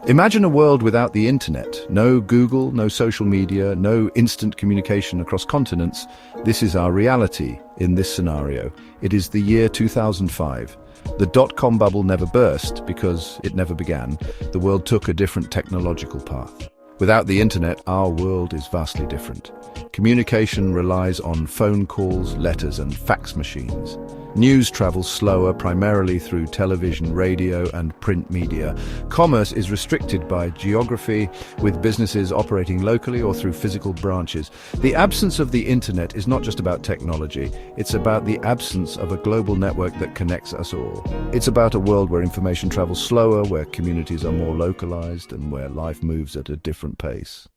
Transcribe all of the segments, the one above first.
Imagine a world without the internet. No Google, no social media, no instant communication across continents. This is our reality in this scenario. It is the year 2005. The dot-com bubble never burst because it never began. The world took a different technological path. Without the internet, our world is vastly different. Communication relies on phone calls, letters, and fax machines. News travels slower, primarily through television, radio, and print media. Commerce is restricted by geography, with businesses operating locally or through physical branches. The absence of the internet is not just about technology, it's about the absence of a global network that connects us all. It's about a world where information travels slower, where communities are more localized, and where life moves at a different pace.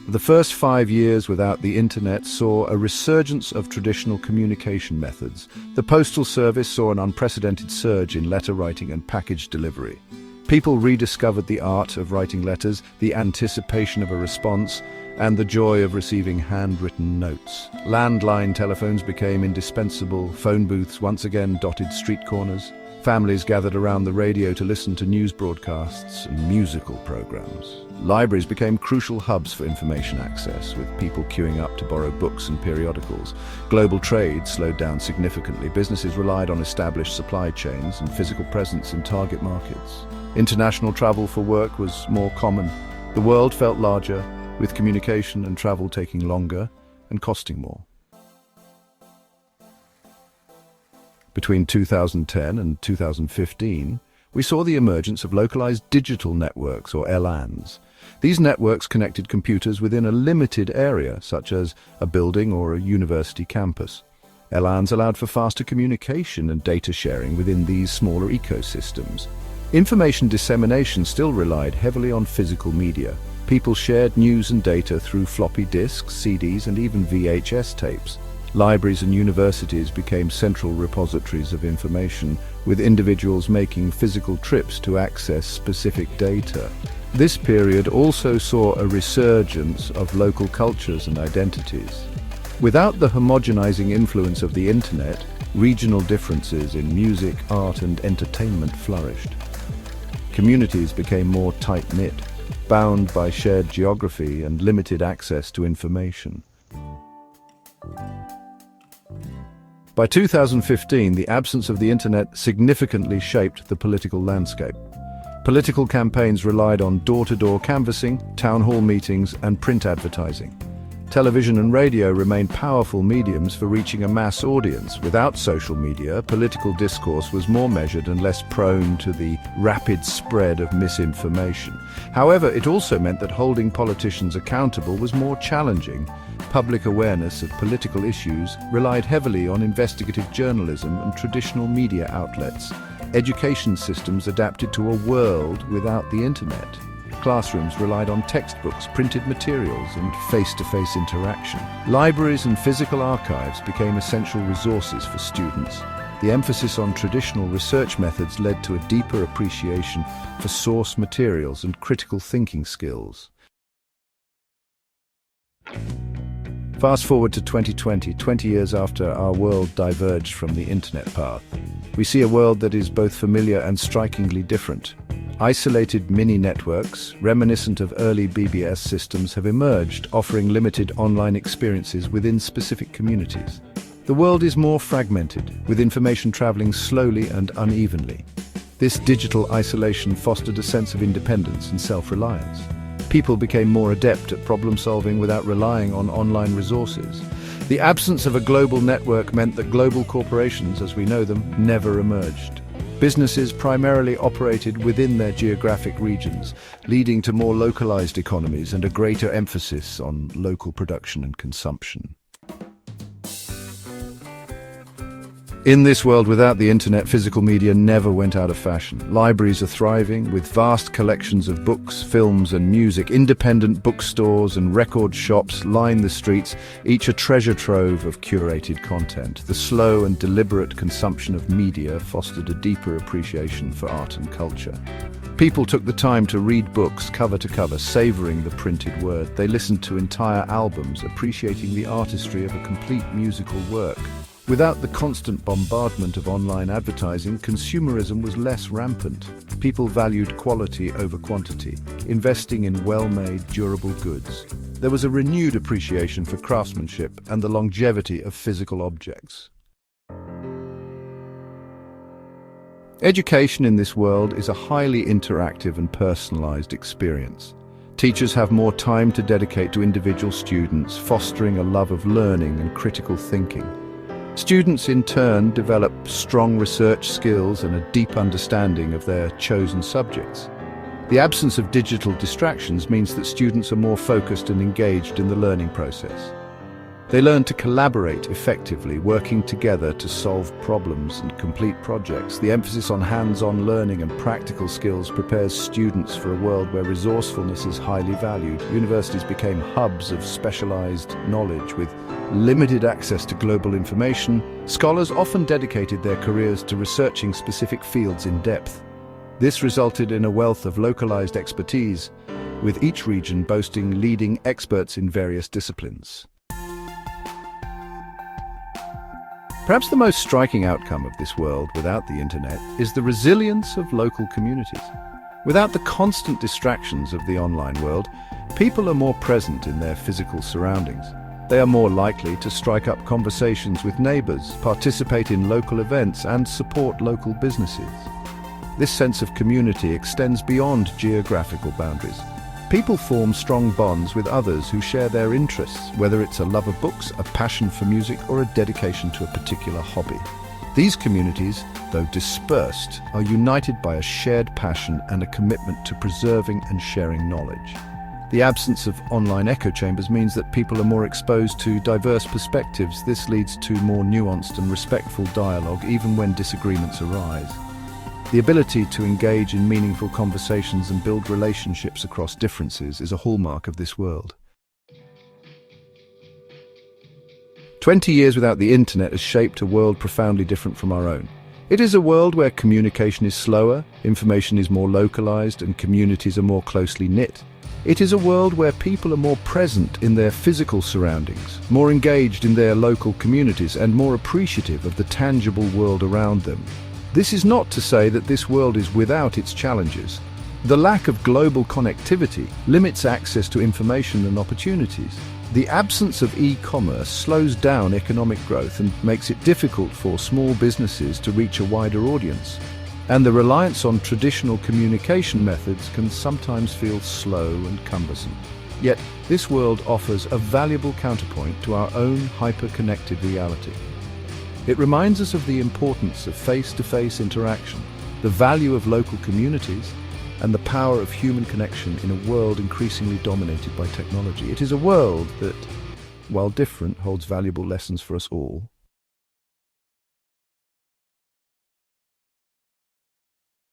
The first 5 years without the internet saw a resurgence of traditional communication methods. The postal service saw an unprecedented surge in letter writing and package delivery. People rediscovered the art of writing letters, the anticipation of a response, and the joy of receiving handwritten notes. Landline telephones became indispensable. Phone booths once again dotted street corners. Families gathered around the radio to listen to news broadcasts and musical programs. Libraries became crucial hubs for information access, with people queuing up to borrow books and periodicals. Global trade slowed down significantly. Businesses relied on established supply chains and physical presence in target markets. International travel for work was more common. The world felt larger, with communication and travel taking longer and costing more. Between 2010 and 2015, we saw the emergence of localized digital networks, or LANs. These networks connected computers within a limited area, such as a building or a university campus. LANs allowed for faster communication and data sharing within these smaller ecosystems. Information dissemination still relied heavily on physical media. People shared news and data through floppy disks, CDs, and even VHS tapes. Libraries and universities became central repositories of information, with individuals making physical trips to access specific data. This period also saw a resurgence of local cultures and identities. Without the homogenizing influence of the internet, regional differences in music, art, and entertainment flourished. Communities became more tight-knit, bound by shared geography and limited access to information. By 2015, the absence of the internet significantly shaped the political landscape. Political campaigns relied on door-to-door canvassing, town hall meetings, and print advertising. Television and radio remained powerful mediums for reaching a mass audience. Without social media, political discourse was more measured and less prone to the rapid spread of misinformation. However, it also meant that holding politicians accountable was more challenging. Public awareness of political issues relied heavily on investigative journalism and traditional media outlets. Education systems adapted to a world without the internet. Classrooms relied on textbooks, printed materials, and face-to-face interaction. Libraries and physical archives became essential resources for students. The emphasis on traditional research methods led to a deeper appreciation for source materials and critical thinking skills. Fast forward to 2020, 20 years after our world diverged from the internet path. We see a world that is both familiar and strikingly different. Isolated mini-networks, reminiscent of early BBS systems, have emerged, offering limited online experiences within specific communities. The world is more fragmented, with information traveling slowly and unevenly. This digital isolation fostered a sense of independence and self-reliance. People became more adept at problem-solving without relying on online resources. The absence of a global network meant that global corporations, as we know them, never emerged. Businesses primarily operated within their geographic regions, leading to more localized economies and a greater emphasis on local production and consumption. In this world without the internet, physical media never went out of fashion. Libraries are thriving, with vast collections of books, films, and music. Independent bookstores and record shops line the streets, each a treasure trove of curated content. The slow and deliberate consumption of media fostered a deeper appreciation for art and culture. People took the time to read books cover to cover, savoring the printed word. They listened to entire albums, appreciating the artistry of a complete musical work. Without the constant bombardment of online advertising, consumerism was less rampant. People valued quality over quantity, investing in well-made, durable goods. There was a renewed appreciation for craftsmanship and the longevity of physical objects. Education in this world is a highly interactive and personalized experience. Teachers have more time to dedicate to individual students, fostering a love of learning and critical thinking. Students, in turn, develop strong research skills and a deep understanding of their chosen subjects. The absence of digital distractions means that students are more focused and engaged in the learning process. They learn to collaborate effectively, working together to solve problems and complete projects. The emphasis on hands-on learning and practical skills prepares students for a world where resourcefulness is highly valued. Universities became hubs of specialized knowledge with limited access to global information. Scholars often dedicated their careers to researching specific fields in depth. This resulted in a wealth of localized expertise, with each region boasting leading experts in various disciplines. Perhaps the most striking outcome of this world without the internet is the resilience of local communities. Without the constant distractions of the online world, people are more present in their physical surroundings. They are more likely to strike up conversations with neighbors, participate in local events, and support local businesses. This sense of community extends beyond geographical boundaries. People form strong bonds with others who share their interests, whether it's a love of books, a passion for music, or a dedication to a particular hobby. These communities, though dispersed, are united by a shared passion and a commitment to preserving and sharing knowledge. The absence of online echo chambers means that people are more exposed to diverse perspectives. This leads to more nuanced and respectful dialogue, even when disagreements arise. The ability to engage in meaningful conversations and build relationships across differences is a hallmark of this world. 20 years without the internet has shaped a world profoundly different from our own. It is a world where communication is slower, information is more localized, and communities are more closely knit. It is a world where people are more present in their physical surroundings, more engaged in their local communities, and more appreciative of the tangible world around them. This is not to say that this world is without its challenges. The lack of global connectivity limits access to information and opportunities. The absence of e-commerce slows down economic growth and makes it difficult for small businesses to reach a wider audience. And the reliance on traditional communication methods can sometimes feel slow and cumbersome. Yet, this world offers a valuable counterpoint to our own hyper-connected reality. It reminds us of the importance of face-to-face interaction, the value of local communities, and the power of human connection in a world increasingly dominated by technology. It is a world that, while different, holds valuable lessons for us all.